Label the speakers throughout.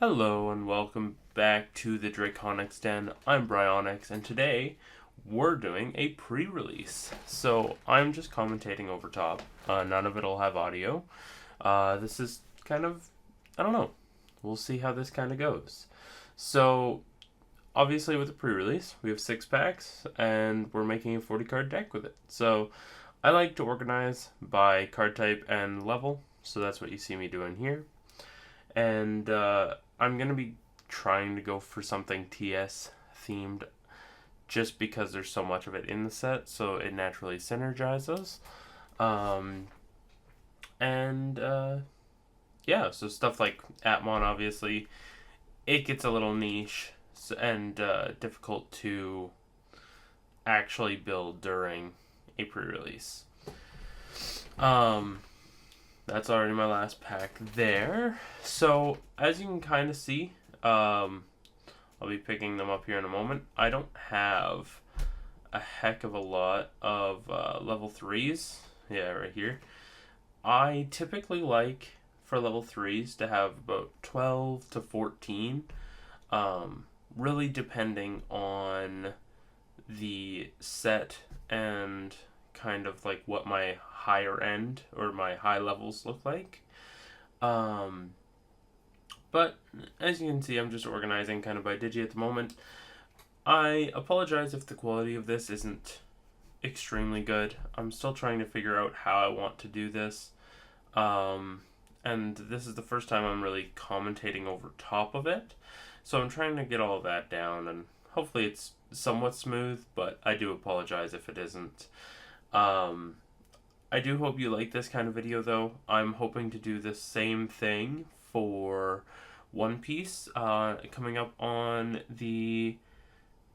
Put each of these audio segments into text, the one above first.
Speaker 1: Hello and welcome back to the Draconyx Den. I'm Draconyx and today we're doing a pre-release. So I'm just commentating over top. None of it'll have audio. This is kind of, I don't know. We'll see how this kind of goes. So obviously with the pre-release we have 6 packs and we're making a 40 card deck with it. So I like to organize by card type and level. So that's what you see me doing here. And I'm going to be trying to go for something TS themed just because there's so much of it in the set, so it naturally synergizes. Yeah, so stuff like Atmon, obviously, it gets a little niche and difficult to actually build during a pre-release. That's already my last pack there. So, as you can kind of see, I'll be picking them up here in a moment. I don't have a heck of a lot of level 3s. Yeah, right here. I typically like, for level 3s, to have about 12 to 14. Really depending on the set and kind of like what my higher end or my high levels look like. But as you can see, I'm just organizing kind of by digi at the moment. I apologize if the quality of this isn't extremely good. I'm still trying to figure out how I want to do this. And this is the first time I'm really commentating over top of it. So I'm trying to get all of that down, and hopefully it's somewhat smooth, but I do apologize if it isn't. I do hope you like this kind of video, though. I'm hoping to do the same thing for One Piece, coming up in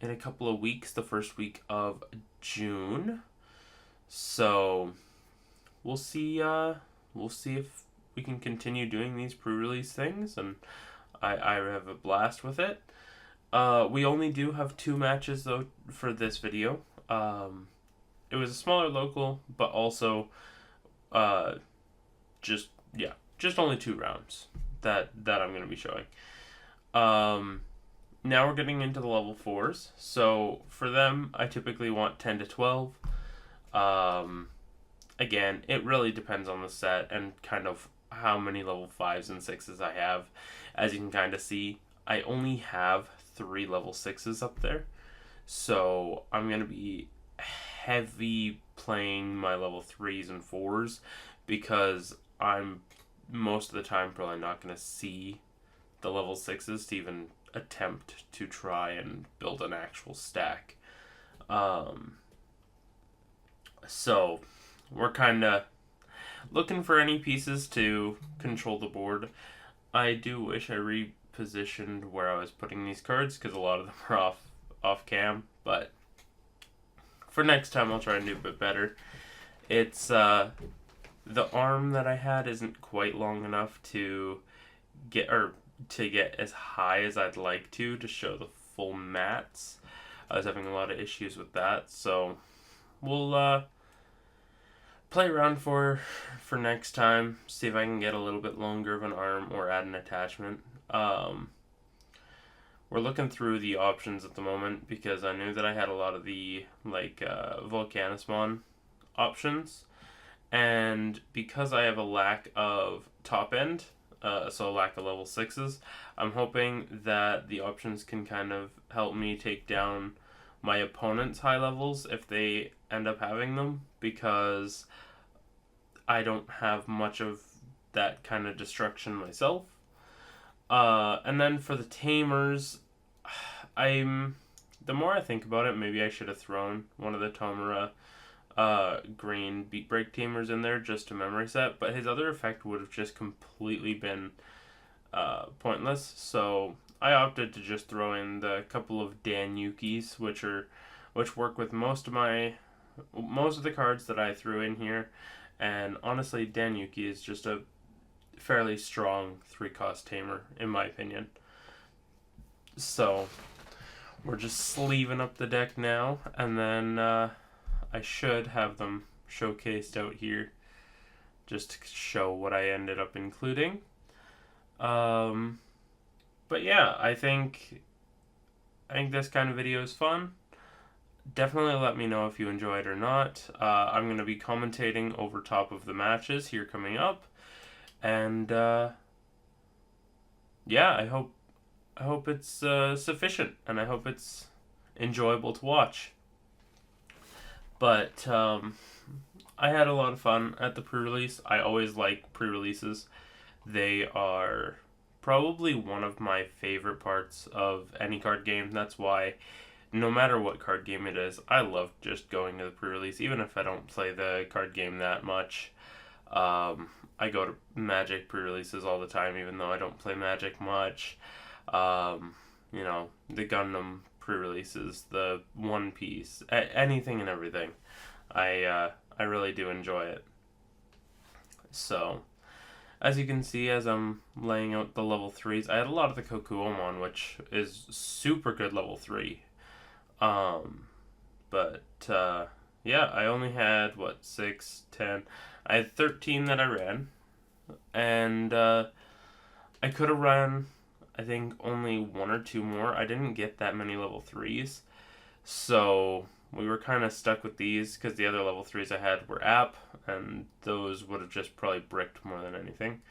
Speaker 1: a couple of weeks, the first week of June. So we'll see if we can continue doing these pre-release things, and I have a blast with it. We only do have 2 matches though for this video. It was a smaller local, but also just only 2 rounds that I'm going to be showing. Now we're getting into the level 4s. So for them, I typically want 10 to 12. Again, it really depends on the set and kind of how many level 5s and 6s I have. As you can kind of see, I only have 3 level 6s up there. So I'm going to be heavy playing my level 3s and 4s because I'm most of the time probably not going to see the level 6s to even attempt to try and build an actual stack. So we're kind of looking for any pieces to control the board. I do wish I repositioned where I was putting these cards because a lot of them are off cam, but for next time I'll try and do a bit better. It's the arm that I had isn't quite long enough to get as high as I'd like to show the full mats. I was having a lot of issues with that, so we'll play around for next time, see if I can get a little bit longer of an arm or add an attachment. We're looking through the options at the moment because I knew that I had a lot of the Volcanismon options, and because I have a lack of top end, so a lack of level 6s, I'm hoping that the options can kind of help me take down my opponent's high levels if they end up having them, because I don't have much of that kind of destruction myself. And then for the tamers, the more I think about it, maybe I should have thrown one of the Tomura green Beat Break tamers in there just to memory set, but his other effect would have just completely been pointless, so I opted to just throw in the couple of Danyukis, which work with most of the cards that I threw in here. And honestly, Danyuki is just a fairly strong 3-cost tamer, in my opinion. So we're just sleeving up the deck now, and then I should have them showcased out here just to show what I ended up including. But yeah, I think this kind of video is fun. Definitely let me know if you enjoy it or not. I'm going to be commentating over top of the matches here coming up, and yeah, I hope it's sufficient, and I hope it's enjoyable to watch. But I had a lot of fun at the pre-release. I always like pre-releases. They are probably one of my favorite parts of any card game. That's why no matter what card game it is, I love just going to the pre-release, even if I don't play the card game that much. I go to Magic pre-releases all the time, even though I don't play Magic much. You know, the Gundam pre-releases, the One Piece, anything and everything. I really do enjoy it. So, as you can see, as I'm laying out the level 3s, I had a lot of the Kokuomon, which is super good level 3. Um, but yeah, I only had what 6, 10. I had 13 that I ran, and I could have run, I think, only one or two more. I didn't get that many level 3s, so we were kind of stuck with these because the other level 3s I had were app, and those would have just probably bricked more than anything.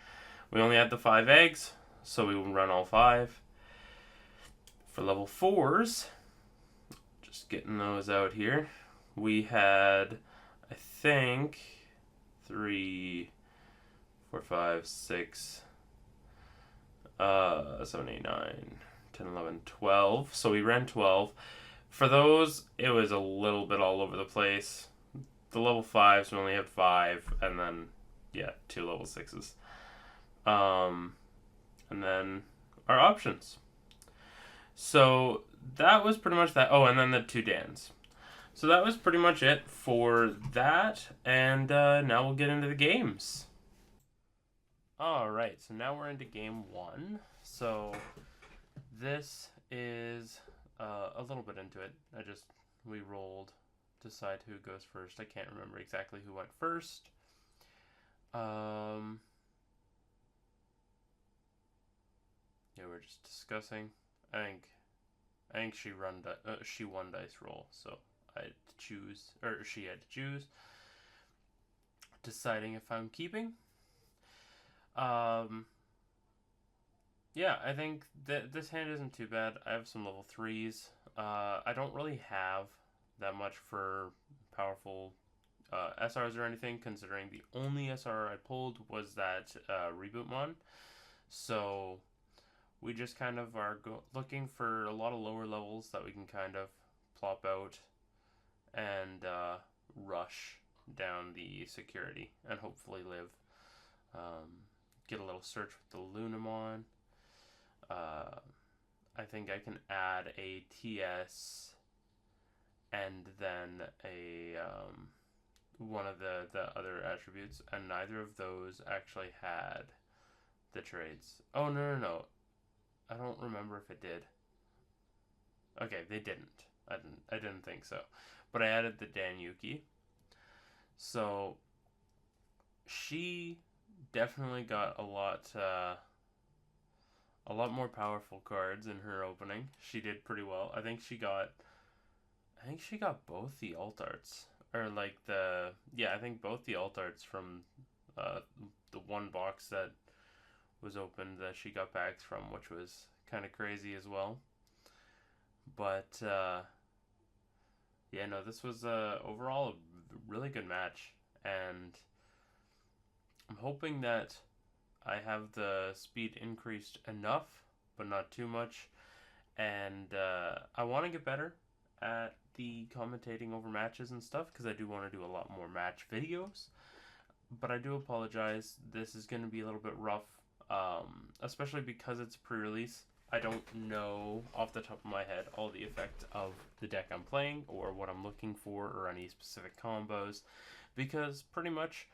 Speaker 1: We only had the 5 eggs, so we would run all 5. For level 4s, just getting those out here, we had, I think, 3, 4, 5, 6, 7, 8, 9, 10, 11, 12. So we ran 12. For those, it was a little bit all over the place. The level 5s, we only had 5, and then, yeah, 2 level 6s. And then our options. So that was pretty much that. Oh, and then the 2 Dans. So that was pretty much it for that, and now we'll get into the games. Alright, so now we're into game 1. So this is a little bit into it. We rolled, decide who goes first. I can't remember exactly who went first. Yeah, we're just discussing. I think she won dice roll, so I had to choose, or she had to choose. Deciding if I'm keeping. Yeah, I think that this hand isn't too bad. I have some level 3s. I don't really have that much for powerful SRs or anything, considering the only SR I pulled was that Rebootmon. So we just kind of are looking for a lot of lower levels that we can kind of plop out and rush down the security and hopefully live. Get a little search with the Lunamon. I think I can add a TS and then a one of the other attributes, and neither of those actually had the trades. Oh, no. I don't remember if it did. Okay, they didn't. I didn't think so. But I added the Danyuki. So she definitely got a lot more powerful cards in her opening. She did pretty well. I think she got both the alt arts, or like I think both the alt arts from the one box that was opened that she got packs from, which was kind of crazy as well. But yeah, no, this was overall a really good match, and I'm hoping that I have the speed increased enough, but not too much. And I want to get better at the commentating over matches and stuff, because I do want to do a lot more match videos. But I do apologize. This is going to be a little bit rough, especially because it's pre-release. I don't know off the top of my head all the effects of the deck I'm playing or what I'm looking for or any specific combos, because pretty much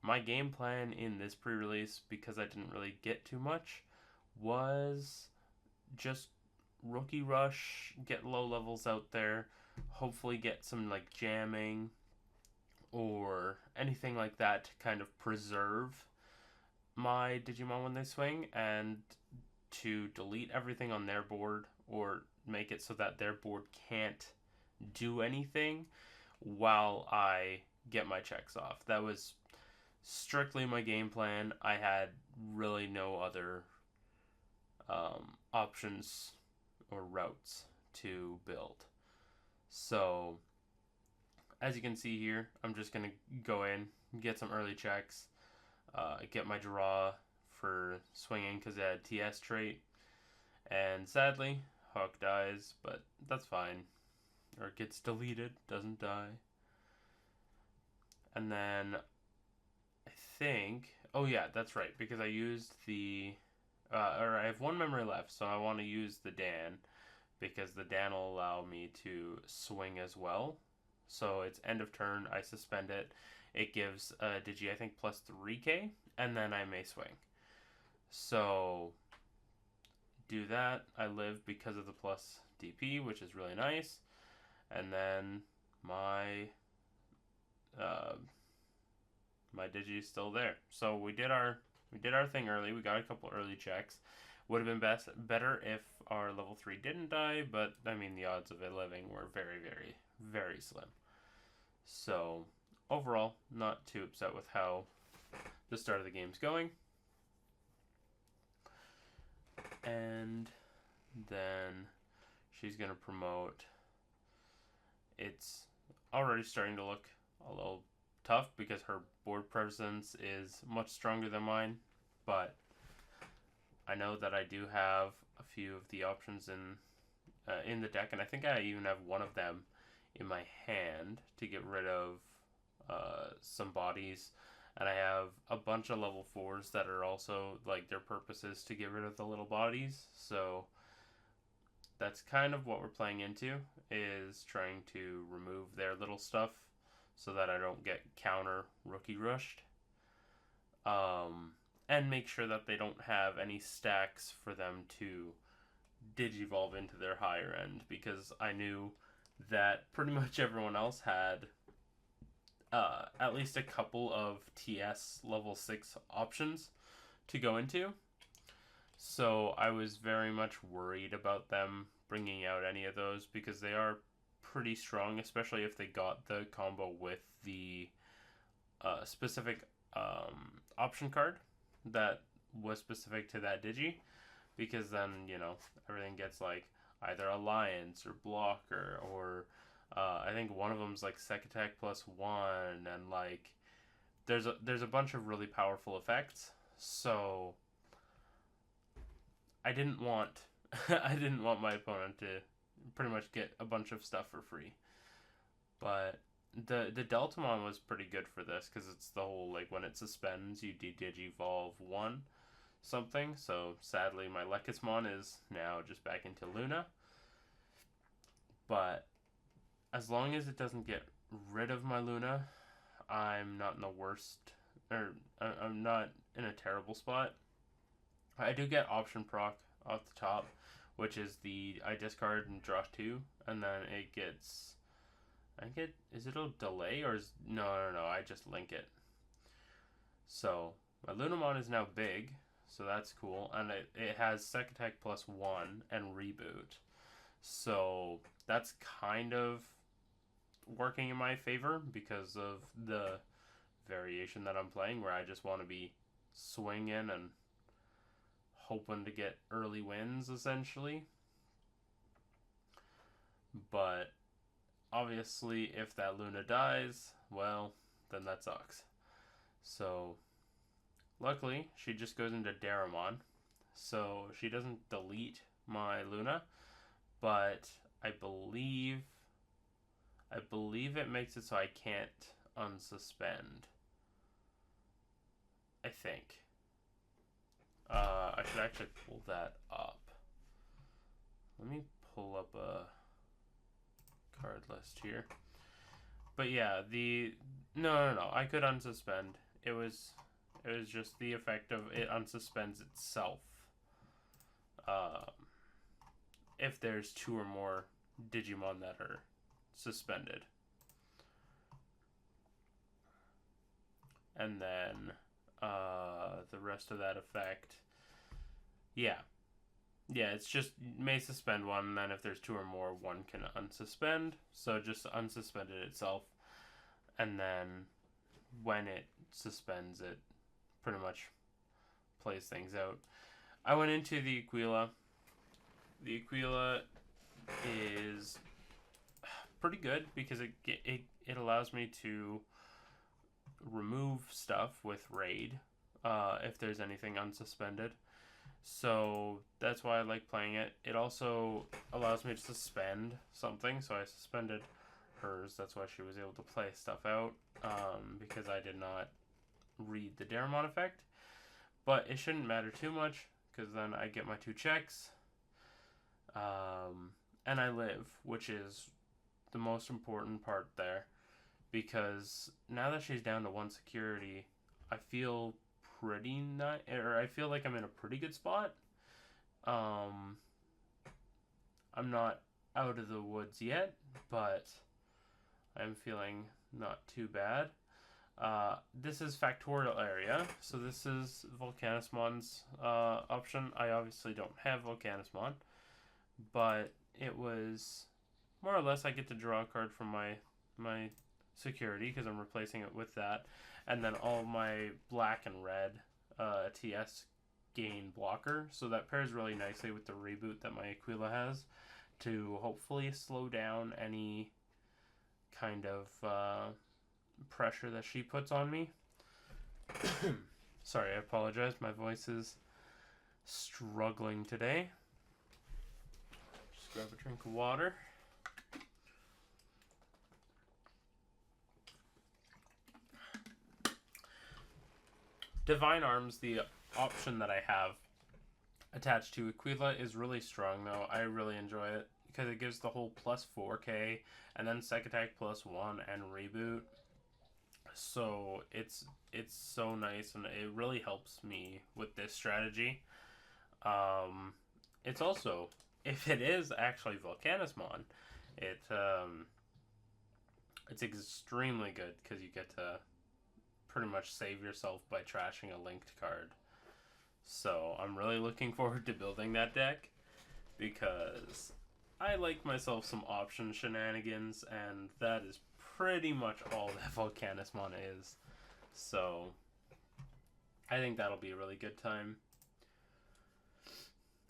Speaker 1: my game plan in this pre-release, because I didn't really get too much, was just rookie rush, get low levels out there, hopefully get some like jamming or anything like that to kind of preserve my Digimon when they swing, and to delete everything on their board or make it so that their board can't do anything while I get my checks off. That was strictly my game plan. I had really no other options or routes to build. So, as you can see here, I'm just going to go in, get some early checks, get my draw for swinging because it had TS trait. And sadly, Hawk dies, but that's fine. Or it gets deleted, doesn't die. And then I think, oh yeah, that's right, because I used the, or I have one memory left, so I want to use the Dan, because the Dan will allow me to swing as well. So it's end of turn, I suspend it. It gives Digi, I think, plus 3k, and then I may swing. So do that. I live because of the plus DP, which is really nice. And then my my Digi is still there. So we did our thing early. We got a couple early checks. Would have been better if our level 3 didn't die, but I mean the odds of it living were very, very, very slim. So overall, not too upset with how the start of the game's going. And then she's gonna promote. It's already starting to look a little tough because her board presence is much stronger than mine, but I know that I do have a few of the options in the deck, and I think I even have one of them in my hand to get rid of some bodies, and I have a bunch of level 4s that are also, like, their purpose is to get rid of the little bodies, so that's kind of what we're playing into, is trying to remove their little stuff so that I don't get counter rookie rushed. And make sure that they don't have any stacks for them to digivolve into their higher end, because I knew that pretty much everyone else had at least a couple of TS level 6 options to go into. So I was very much worried about them bringing out any of those, because they are pretty strong, especially if they got the combo with the specific option card that was specific to that Digi, because then, you know, everything gets like either Alliance or Blocker, or I think one of them's like Sec Attack +1, and like there's a bunch of really powerful effects. So I didn't want I didn't want my opponent to pretty much get a bunch of stuff for free. But the Deltamon was pretty good for this, because it's the whole, like, when it suspends, you de-digivolve one something. So sadly, my Lekismon is now just back into Luna. But as long as it doesn't get rid of my Luna, I'm not in the worst, or I'm not in a terrible spot. I do get option proc off the top, which is I discard and draw 2, and then it gets, is it a delay, or no, I just link it. So my Lunamon is now big, so that's cool, and it has Sec Attack +1 and Reboot. So that's kind of working in my favor because of the variation that I'm playing, where I just want to be swinging and hoping to get early wins, essentially. But obviously, if that Luna dies, well, then that sucks. So luckily, she just goes into Daramon, so she doesn't delete my Luna, but I believe it makes it so I can't unsuspend. I think. I should actually pull that up. Let me pull up a card list here. But yeah, no, I could unsuspend. It was just the effect of it unsuspends itself. If there's 2 or more Digimon that are suspended. And then the rest of that effect, yeah. Yeah, it's just may suspend one, and then if there's two or more, one can unsuspend. So just unsuspend it itself, and then when it suspends, it pretty much plays things out. I went into the Aquila. The Aquila is pretty good because it allows me to remove stuff with raid if there's anything unsuspended. So that's why I like playing it. It also allows me to suspend something, so I suspended hers. That's why she was able to play stuff out, because I did not read the Digimon effect. But it shouldn't matter too much, because then I get my 2 checks, and I live, which is the most important part there, because now that she's down to 1 security, I feel pretty nice, or I feel like I'm in a pretty good spot. I'm not out of the woods yet, but I'm feeling not too bad. This is Factorial Area, so this is Volcanismon's option. I obviously don't have Volcanismon, but it was more or less I get to draw a card from my security because I'm replacing it with that, and then all my black and red TS gain blocker, so that pairs really nicely with the reboot that my Aquila has to hopefully slow down any kind of pressure that she puts on me. Sorry, I apologize, my voice is struggling today. Just grab a drink of water. Divine Arms, the option that I have attached to Aquila, is really strong though. I really enjoy it because it gives the whole plus 4k and then sec attack plus 1 and reboot. So it's so nice and it really helps me with this strategy. It's also, if it is actually Volcanismon, it's extremely good because you get to pretty much save yourself by trashing a linked card. So I'm really looking forward to building that deck because I like myself some option shenanigans, and that is pretty much all that Volcanismon is. So I think that'll be a really good time.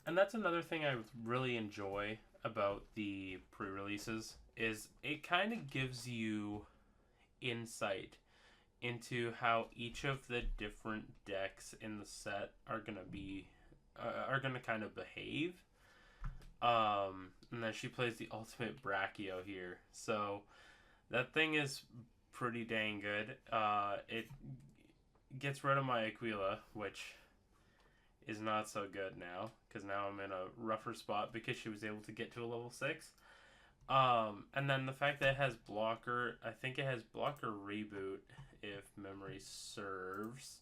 Speaker 1: And that's another thing I really enjoy about the pre-releases is it kind of gives you insight into how each of the different decks in the set are gonna kind of behave. And then she plays the ultimate Brachio here, so that thing is pretty dang good. It gets rid of my Aquila, which is not so good now because now I'm in a rougher spot because she was able to get to a level 6. And then the fact that it has blocker, I think it has blocker reboot if memory serves,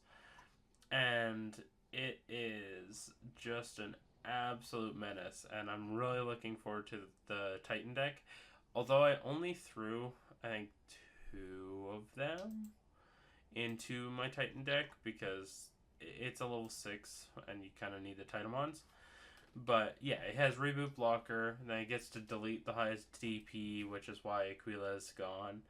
Speaker 1: and it is just an absolute menace, and I'm really looking forward to the Titan deck, although I only threw, I think, 2 of them into my Titan deck because it's a level 6 and you kind of need the Titamons. But yeah, it has reboot blocker, and then it gets to delete the highest DP, which is why Aquila is gone.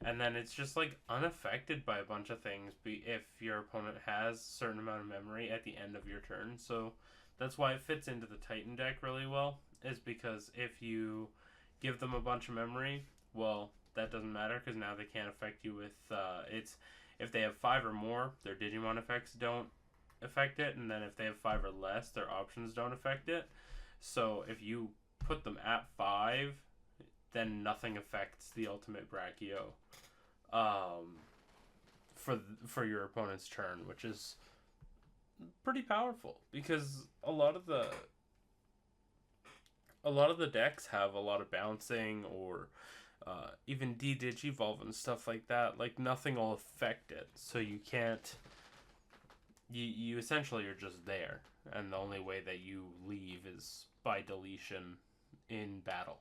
Speaker 1: And then it's just like unaffected by a bunch of things if your opponent has a certain amount of memory at the end of your turn. So that's why it fits into the Titan deck really well, is because if you give them a bunch of memory, well, that doesn't matter because now they can't affect you with if they have 5 or more, their Digimon effects don't affect it, and then if they have 5 or less, their options don't affect it. So if you put them at 5, then nothing affects the ultimate Brachio for your opponent's turn, which is pretty powerful because a lot of the decks have a lot of bouncing or even Digivolve and stuff like that. Like nothing will affect it, so you can't. You essentially are just there, and the only way that you leave is by deletion in battle.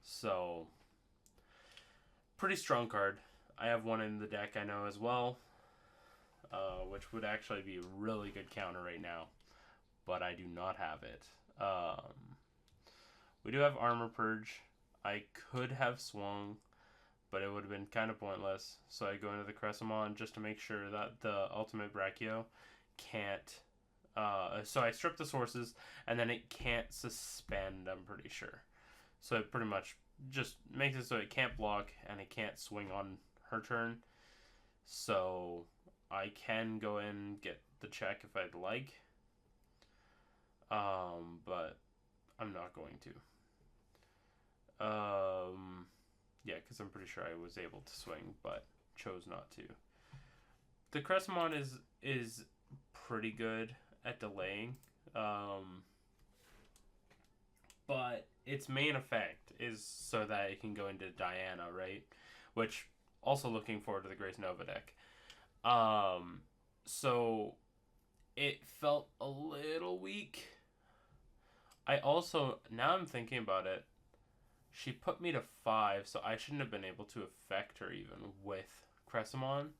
Speaker 1: So, pretty strong card. I have one in the deck I know as well, which would actually be a really good counter right now. but I do not have it. We do have Armor Purge. I could have swung, but it would have been kind of pointless. So I go into the Cressamon just to make sure that the Ultimate Brachio can't. So I strip the sources, and then it can't suspend, I'm pretty sure. So it pretty much just makes it so it can't block, and it can't swing on her turn. So I can go in and get the check if I'd like. But I'm not going to. Yeah, because I'm pretty sure I was able to swing, but chose not to. The Cressamon is pretty good at delaying, but its main effect is so that it can go into Diana, right? Which, also looking forward to the Grace Nova deck. So it felt a little weak. I also, now I'm thinking about it, she put me to 5, so I shouldn't have been able to affect her even with Cressamon,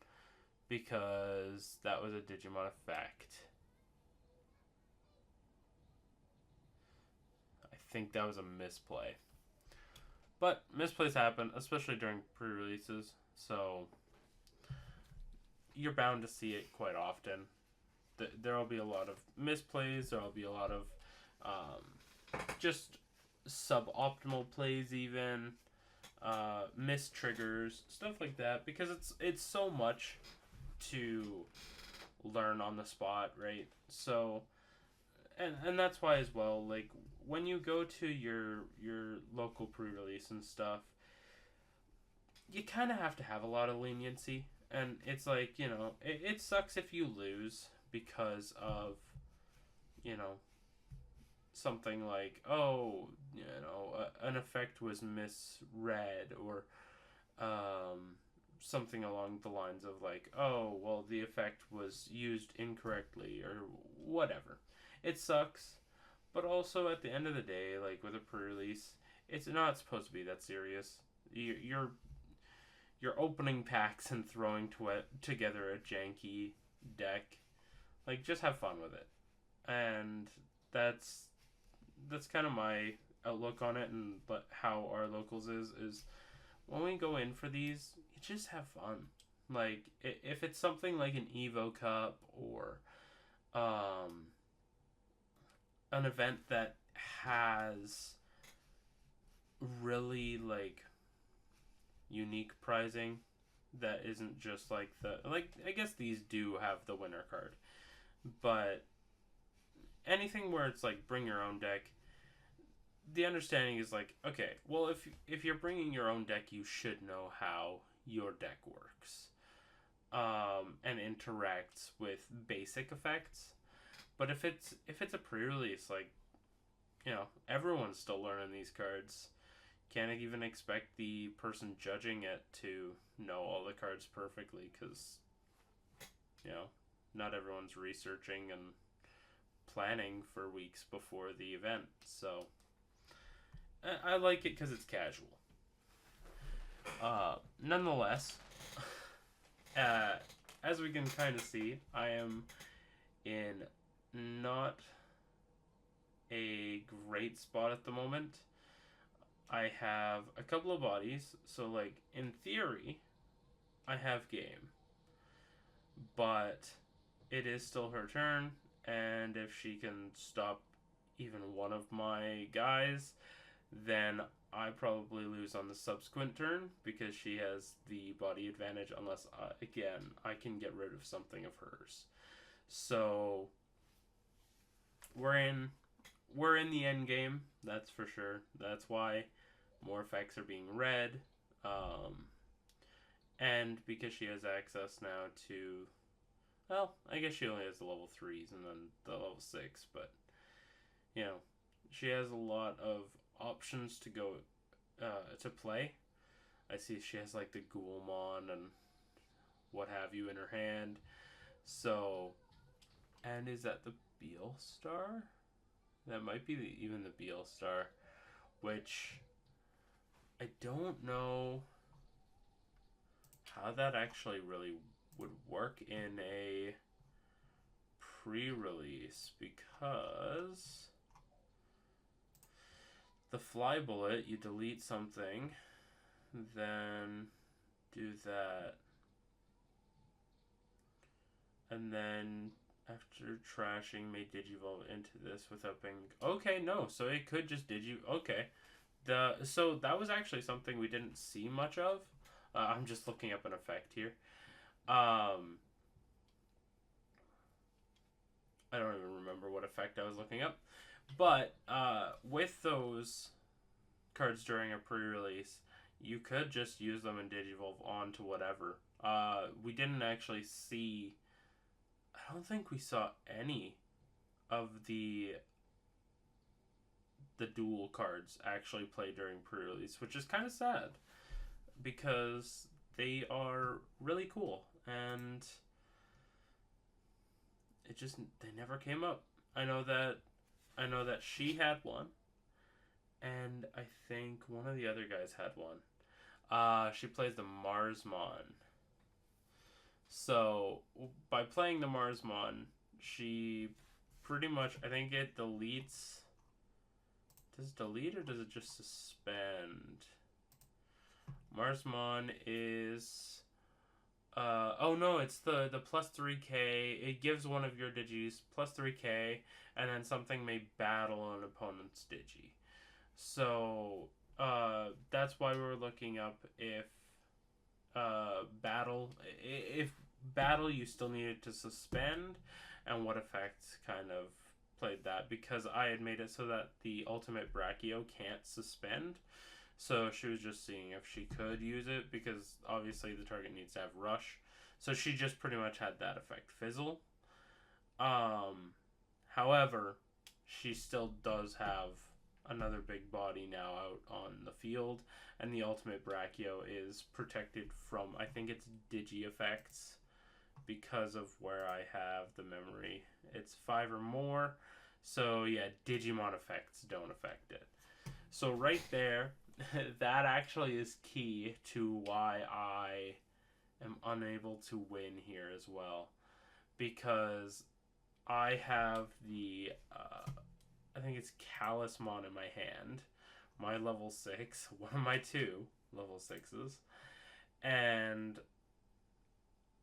Speaker 1: because that was a Digimon effect. I think that was a misplay. But misplays happen, especially during pre-releases, so you're bound to see it quite often. There will be a lot of misplays, there will be a lot of just suboptimal plays even, missed triggers, stuff like that, because it's so much to learn on the spot, right? So and that's why as well, like when you go to your local pre-release and stuff, you kind of have to have a lot of leniency, and it's like, it sucks if you lose because of, you know, something like, oh, an effect was misread, or something along the lines of like, oh, well, the effect was used incorrectly, or whatever. It sucks, but also at the end of the day, like with a pre-release, it's not supposed to be that serious. You're opening packs and throwing together a janky deck. Like, just have fun with it, and that's kind of my outlook on it, and but how our locals is when we go in for these, you just have fun. Like, if it's something like an Evo Cup, or an event that has really like unique prizing that isn't just like I guess these do have the winner card, but anything where it's like bring your own deck, the understanding is like, okay, well, if you're bringing your own deck, you should know how your deck works, and interacts with basic effects. But if it's a pre-release, like, everyone's still learning these cards. Can't even expect the person judging it to know all the cards perfectly, because not everyone's researching and planning for weeks before the event. So I like it because it's casual. Nonetheless, as we can kind of see, I am in not a great spot at the moment. I have a couple of bodies, so like in theory, I have game, but it is still her turn, and if she can stop even one of my guys, then I probably lose on the subsequent turn, because she has the body advantage, unless again I can get rid of something of hers. So we're in the end game, that's for sure. That's why more effects are being read, and because she has access now to, well, I guess she only has the level 3s and then the level 6, but she has a lot of options to go to play. I see she has like the Ghoulmon and what have you in her hand. So, and is that the Beal Star? That might be even the Beal Star, which I don't know how that actually really would work in a pre-release because the fly bullet, you delete something, then do that, and then after trashing may digivolve into this without being okay. No, so it could just okay. So that was actually something we didn't see much of. I'm just looking up an effect here. I don't even remember what effect I was looking up. But with those cards during a pre-release, you could just use them and digivolve onto whatever. We didn't actually see... I don't think we saw any of the dual cards actually play during pre-release, which is kind of sad because they are really cool and they never came up. I know that she had one, and I think one of the other guys had one. She plays the Marsmon. So by playing the Marsmon, she pretty much, I think it deletes. Does it delete or does it just suspend? Marsmon is... oh no, it's the plus 3k. It gives one of your digis plus 3k, and then something may battle an opponent's digi. So, that's why we were looking up if battle you still needed to suspend, and what effects kind of played that, because I had made it so that the ultimate Brachio can't suspend. So she was just seeing if she could use it, because obviously the target needs to have rush. So she just pretty much had that effect fizzle. However, she still does have another big body now out on the field, and the ultimate Brachio is protected from, I think it's digi effects, because of where I have the memory. It's 5 or more. So yeah, Digimon effects don't affect it. So right there, that actually is key to why I am unable to win here as well. Because I have the, I think it's Callusmon in my hand. My level 6, one of my 2 level 6s. And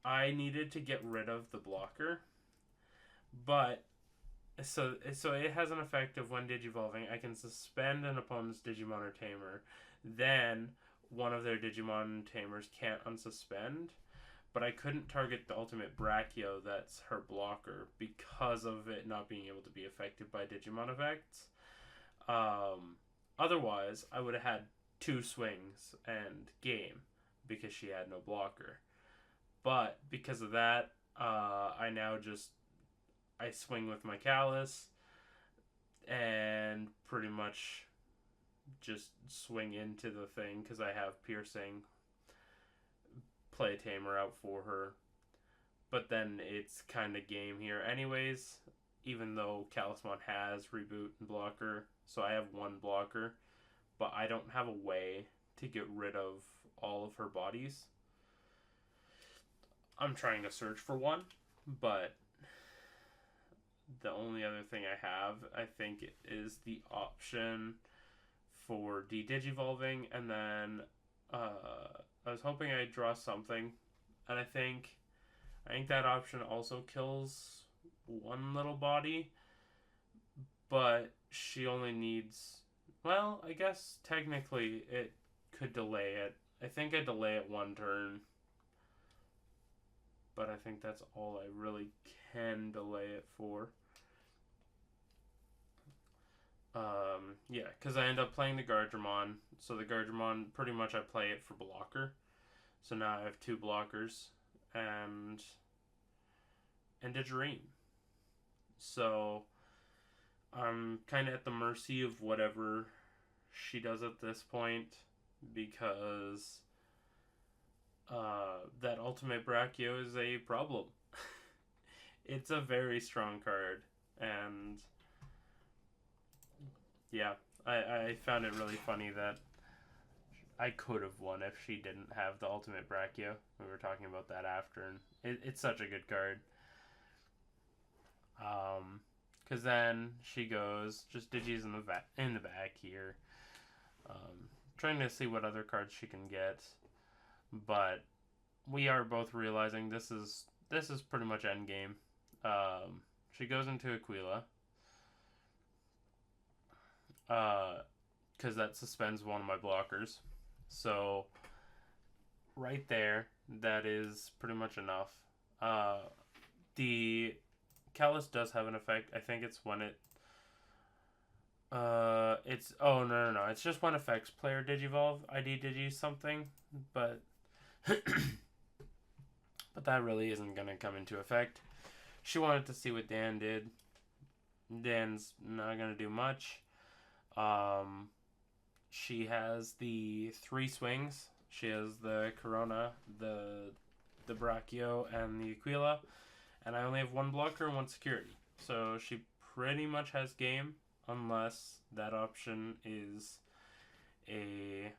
Speaker 1: I needed to get rid of the blocker. But so it has an effect of when digivolving, I can suspend an opponent's Digimon or Tamer, then one of their Digimon Tamers can't unsuspend, but I couldn't target the ultimate Brachio that's her blocker because of it not being able to be affected by Digimon effects. Otherwise, I would have had 2 swings and game because she had no blocker. But because of that, I swing with my Callus and pretty much just swing into the thing because I have piercing, play a Tamer out for her. But then it's kind of game here anyways, even though Callusmon has reboot and blocker. So I have 1 blocker, but I don't have a way to get rid of all of her bodies. I'm trying to search for one, but the only other thing I have, I think, is the option for de-digivolving, and then I was hoping I'd draw something, and I think that option also kills 1 little body, but she only needs, well, I guess technically it could delay it. I think I delay it 1 turn, but I think that's all I really can delay it for. Yeah, because I end up playing the Gardramon. So the Gardramon, pretty much I play it for blocker. So now I have 2 blockers and a dream. So I'm kind of at the mercy of whatever she does at this point, because that ultimate Brachio is a problem. It's a very strong card, and yeah, I found it really funny that I could have won if she didn't have the ultimate Brachio. We were talking about that after, and it's such a good card. Because then she goes, just Digi's in the back here, trying to see what other cards she can get. But we are both realizing this is pretty much endgame. She goes into Aquila, because that suspends one of my blockers. So right there, that is pretty much enough. The Callus does have an effect. I think it's when it. It's oh no. It's just when effects player digivolve. ID digi something, but but that really isn't gonna come into effect. She wanted to see what Dan did. Dan's not gonna do much. She has the 3 swings. She has the Corona, the Brachio, and the Aquila, and I only have 1 blocker and 1 security. So she pretty much has game, unless that option is a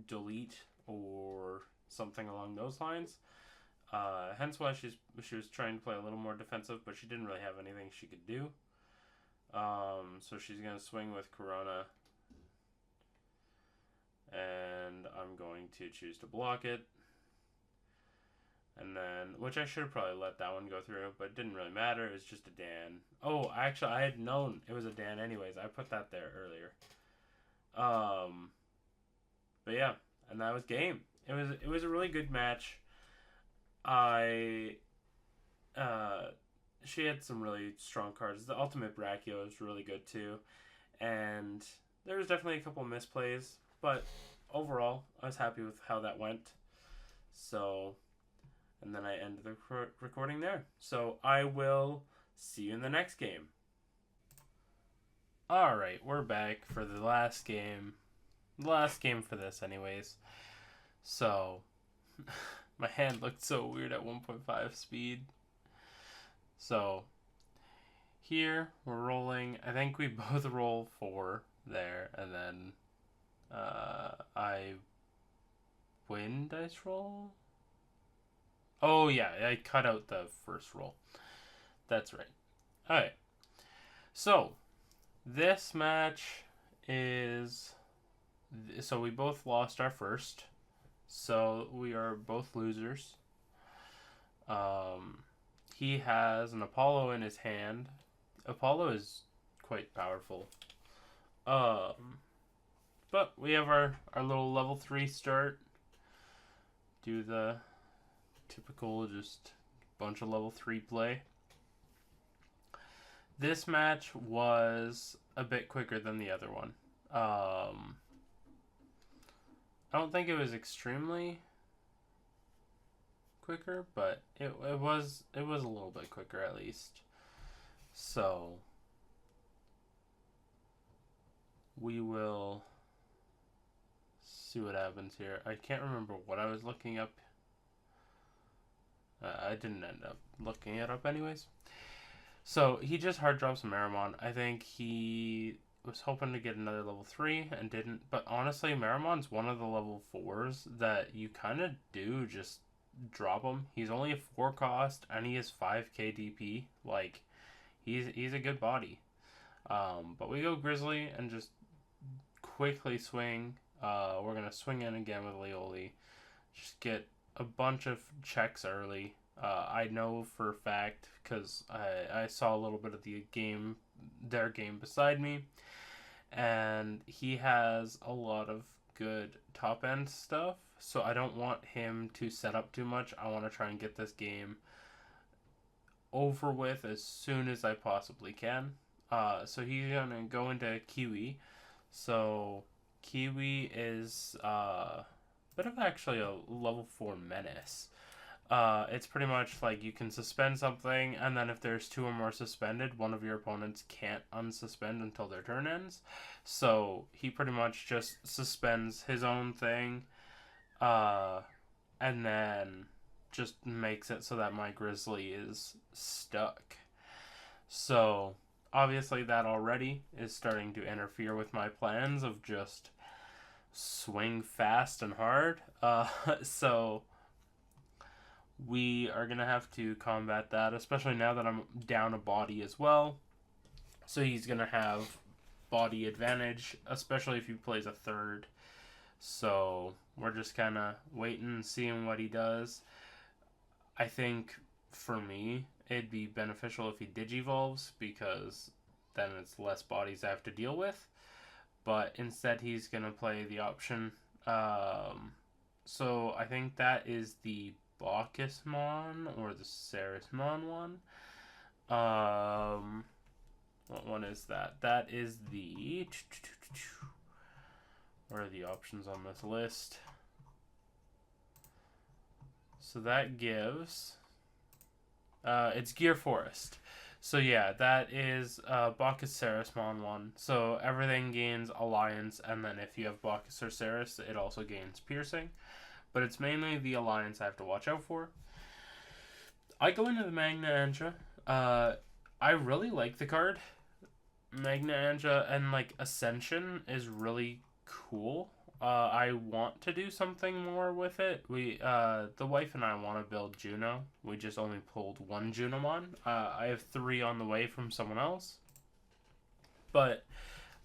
Speaker 1: delete or something along those lines. Hence why she was trying to play a little more defensive, but she didn't really have anything she could do. So she's going to swing with Corona, and I'm going to choose to block it. And then, which I should have probably let that one go through, but it didn't really matter. It was just a Dan. Oh, actually, I had known it was a Dan anyways. I put that there earlier. But yeah, and that was game. It was a really good match. She had some really strong cards. The Ultimate Brachio was really good too, and there was definitely a couple of misplays, but overall, I was happy with how that went. So, and then I ended the recording there. So I will see you in the next game. Alright, we're back for the last game. The last game for this anyways. So, my hand looked so weird at 1.5 speed. So, here we're rolling. I think we both roll 4 there, and then I win dice roll? Oh, yeah, I cut out the first roll. That's right. Alright. So, this match is. So, we both lost our first. So, we are both losers. He has an Apollo in his hand. Apollo is quite powerful. But we have our little level 3 start. Do the typical just bunch of level 3 play. This match was a bit quicker than the other one. I don't think it was extremely quicker, but it was a little bit quicker at least. So we will see what happens here. I can't remember what I was looking up. I didn't end up looking it up anyways. So he just hard drops Marimon. I think he was hoping to get another level 3 and didn't. But honestly, Marimon's one of the level 4s that you kind of do just drop him. He's only a 4 cost and he has 5k DP. Like, he's a good body. But we go Grizzly and just quickly swing. We're going to swing in again with Leoli. Just get a bunch of checks early. I know for a fact because I saw a little bit of their game beside me, and he has a lot of good top end stuff, so I don't want him to set up too much. I want to try and get this game over with as soon as I possibly can. So he's gonna go into Kiwi. So Kiwi is a bit of actually a level 4 menace. It's pretty much like you can suspend something, and then if there's 2 or more suspended, one of your opponents can't unsuspend until their turn ends. So he pretty much just suspends his own thing, and then just makes it so that my Grizzly is stuck. So obviously that already is starting to interfere with my plans of just swing fast and hard. So we are going to have to combat that, especially now that I'm down a body as well. So he's going to have body advantage, especially if he plays a third. So we're just kind of waiting and seeing what he does. I think for me, it'd be beneficial if he digivolves because then it's less bodies I have to deal with. But instead, he's going to play the option. So I think that is the Bacchusmon or the Sarismon one. What one is that? That is the. Where are the options on this list? So that gives. It's Gear Forest. So yeah, that is Bacchus Sarismon one. So everything gains Alliance, and then if you have Bacchus or Saris, it also gains Piercing. But it's mainly the Alliance I have to watch out for. I go into the Magna Anja. I really like the card. Magna Anja and like Ascension is really cool. I want to do something more with it. The wife and I want to build Juno. We just only pulled one Junomon. I have 3 on the way from someone else. But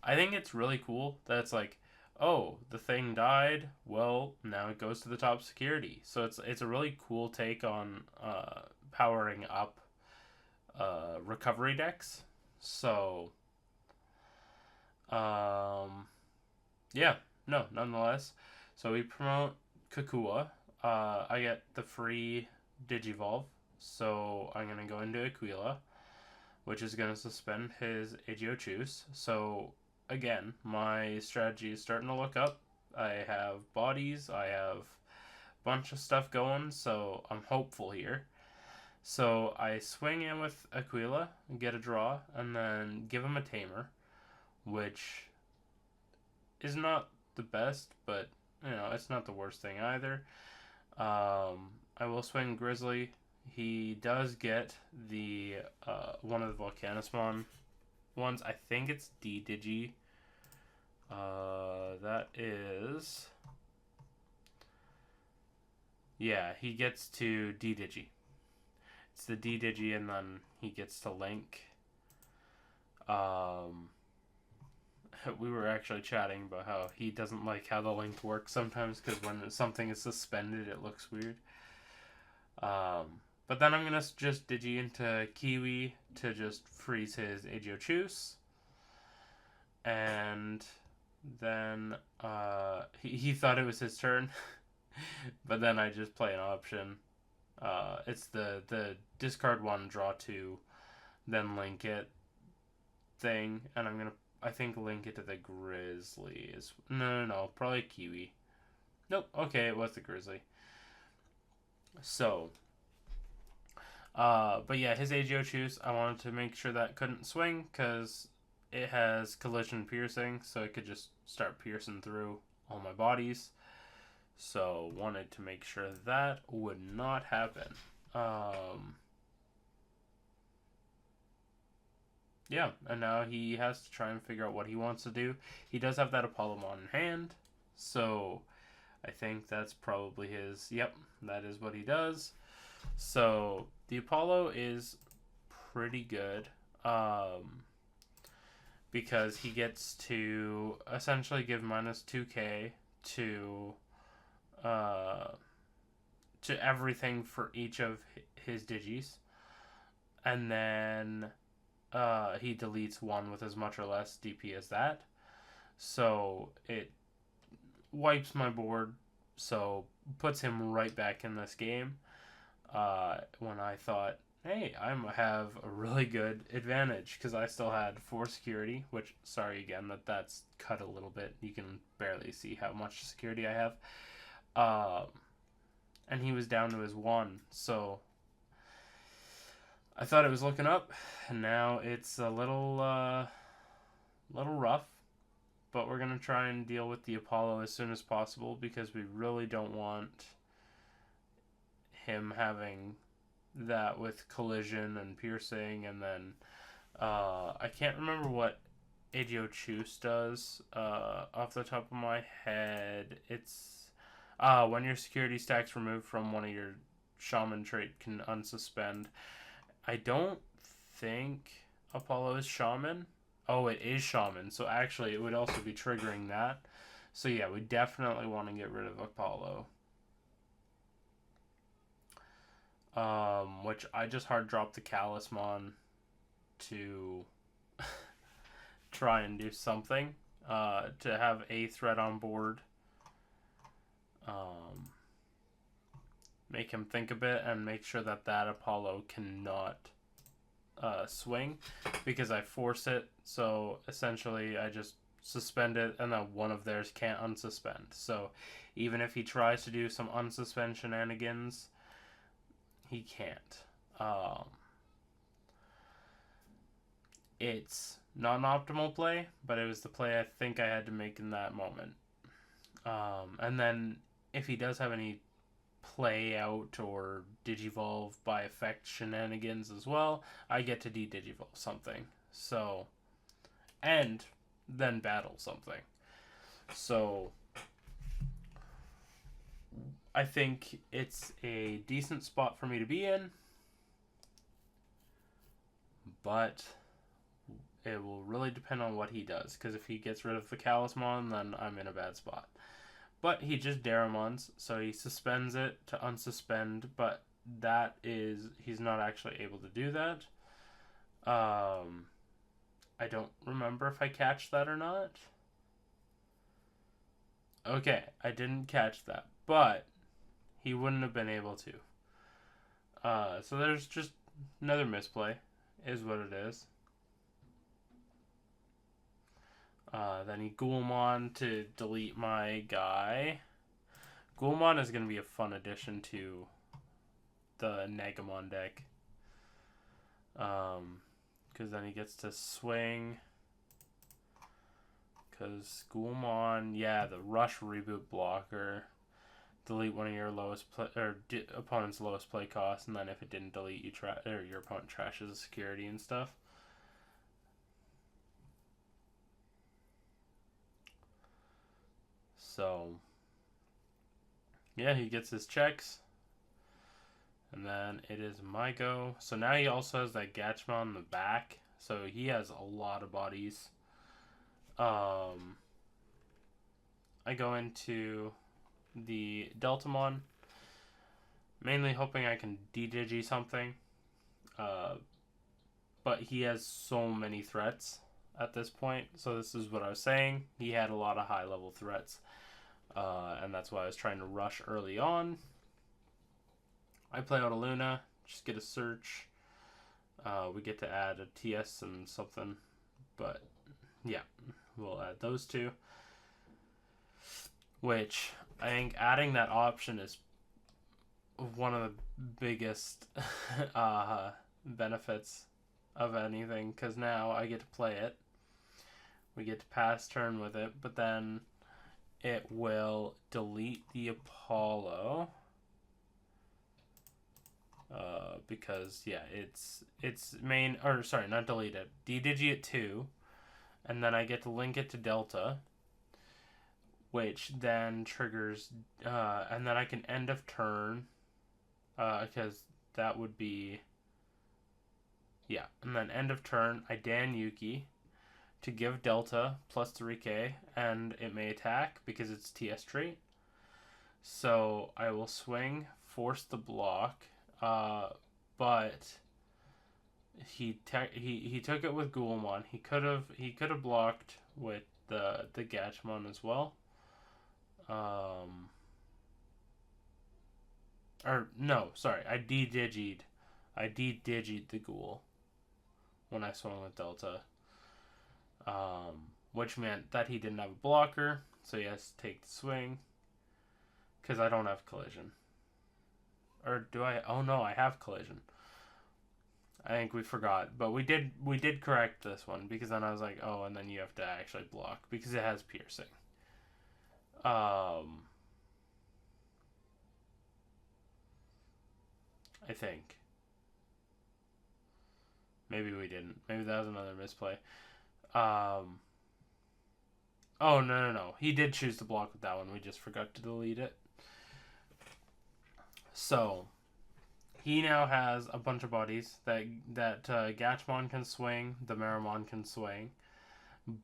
Speaker 1: I think it's really cool that it's like, oh, the thing died. Well, now it goes to the top security. So it's a really cool take on powering up recovery decks. So, yeah. No, nonetheless. So we promote Kakua. I get the free Digivolve. So I'm going to go into Aquila, which is going to suspend his Aegeochus. So again, my strategy is starting to look up. I have bodies. I have a bunch of stuff going. So I'm hopeful here. So I swing in with Aquila, get a draw, and then give him a Tamer, which is not the best, but it's not the worst thing either. I will swing Grizzly. He does get the one of the Volcanismon ones. I think it's D Digi. That is, yeah, he gets to D Digi. It's the D Digi, and then he gets to Link. We were actually chatting about how he doesn't like how the link works sometimes because when something is suspended, it looks weird. But then I'm going to just Digi into Kiwi to just freeze his Aegeochus. And then he thought it was his turn. But then I just play an option. It's the discard 1, draw 2, then link it thing. And I'm going to I think link it to the Grizzly is no, probably Kiwi. Nope. Okay, it was the Grizzly. So, but yeah, his Aegeochus, I wanted to make sure that couldn't swing because it has collision piercing, so it could just start piercing through all my bodies. So wanted to make sure that would not happen. Yeah, and now he has to try and figure out what he wants to do. He does have that Apollomon in hand, so I think that's probably his. Yep, that is what he does. So the Apollo is pretty good because he gets to essentially give minus 2k to everything for each of his digis, and then he deletes 1 with as much or less DP as that. So it wipes my board, so puts him right back in this game. When I thought, hey, I have a really good advantage because I still had 4 security, which, sorry again, that's cut a little bit. You can barely see how much security I have. And he was down to his 1, so I thought it was looking up, and now it's a little rough. But we're going to try and deal with the Apollo as soon as possible because we really don't want him having that with collision and piercing. And then I can't remember what Aegeochus does off the top of my head. It's when your security stack's removed from one of your Shaman trait can unsuspend. I don't think Apollo is Shaman. Oh, it is Shaman. So actually, it would also be triggering that. So yeah, we definitely want to get rid of Apollo. Which I just hard dropped the Talisman to try and do something. To have a threat on board. Make him think a bit and make sure that Apollo cannot swing, because I force it. So essentially, I just suspend it, and then one of theirs can't unsuspend. So even if he tries to do some unsuspend shenanigans, he can't. It's not an optimal play, but it was the play I think I had to make in that moment. And then if he does have any play out or digivolve by effect shenanigans as well, I get to de-digivolve something. So, and then battle something. So, I think it's a decent spot for me to be in, but it will really depend on what he does, because if he gets rid of the Talisman, then I'm in a bad spot. But he just Daramons, so he suspends it to unsuspend, but that is, he's not actually able to do that. I don't remember if I catch that or not. Okay, I didn't catch that, but he wouldn't have been able to. So there's just another misplay, is what it is. Then he Ghoulmon to delete my guy. Ghoulmon is going to be a fun addition to the Nagamon deck. Because then he gets to swing. Because Ghoulmon, yeah, the rush reboot blocker. Delete one of your lowest opponent's lowest play cost, and then if it didn't delete, your opponent trashes the security and stuff. So, yeah, he gets his checks. And then it is my go. So now he also has that Gatchmon in the back. So he has a lot of bodies. I go into the Deltamon, mainly hoping I can de-digi something. But he has so many threats at this point. So this is what I was saying. He had a lot of high-level threats. And that's why I was trying to rush early on. I play out a Luna, just get a search. We get to add a TS and something. But, yeah, we'll add those two. Which, I think adding that option is one of the biggest benefits of anything. Because now I get to play it. We get to pass turn with it. But then it will delete the Apollo. Because yeah, it's main, or sorry, not delete it, de-digi it 2, and then I get to link it to Delta, which then triggers, and then I can end of turn, because that would be, yeah, and then end of turn, I Dan Yuki to give Delta plus 3k, and it may attack because it's TS trait. So I will swing, force the block, but he took it with Ghoulmon. He could have blocked with the Gatchmon as well. Or no, sorry, I de-digied the Ghoul when I swung with Delta. Which meant that he didn't have a blocker, so he has to take the swing. Because I don't have collision. Or do I? Oh no, I have collision. I think we forgot, but we did correct this one, because then I was like, oh, and then you have to actually block because it has piercing. I think. Maybe we didn't. Maybe that was another misplay. Oh no. He did choose to block with that one. We just forgot to delete it. So, he now has a bunch of buddies that Gatchmon can swing, the Marimon can swing,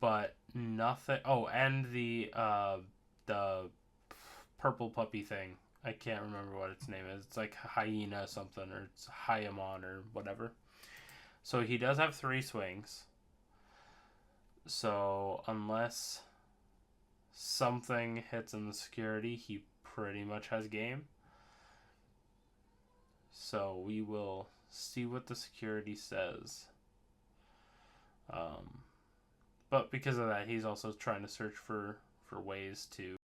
Speaker 1: but nothing. Oh, and the purple puppy thing. I can't remember what its name is. It's like hyena something, or it's Hyamon or whatever. So he does have 3 swings. So unless something hits in the security, he pretty much has game. So we will see what the security says. But because of that, he's also trying to search for ways to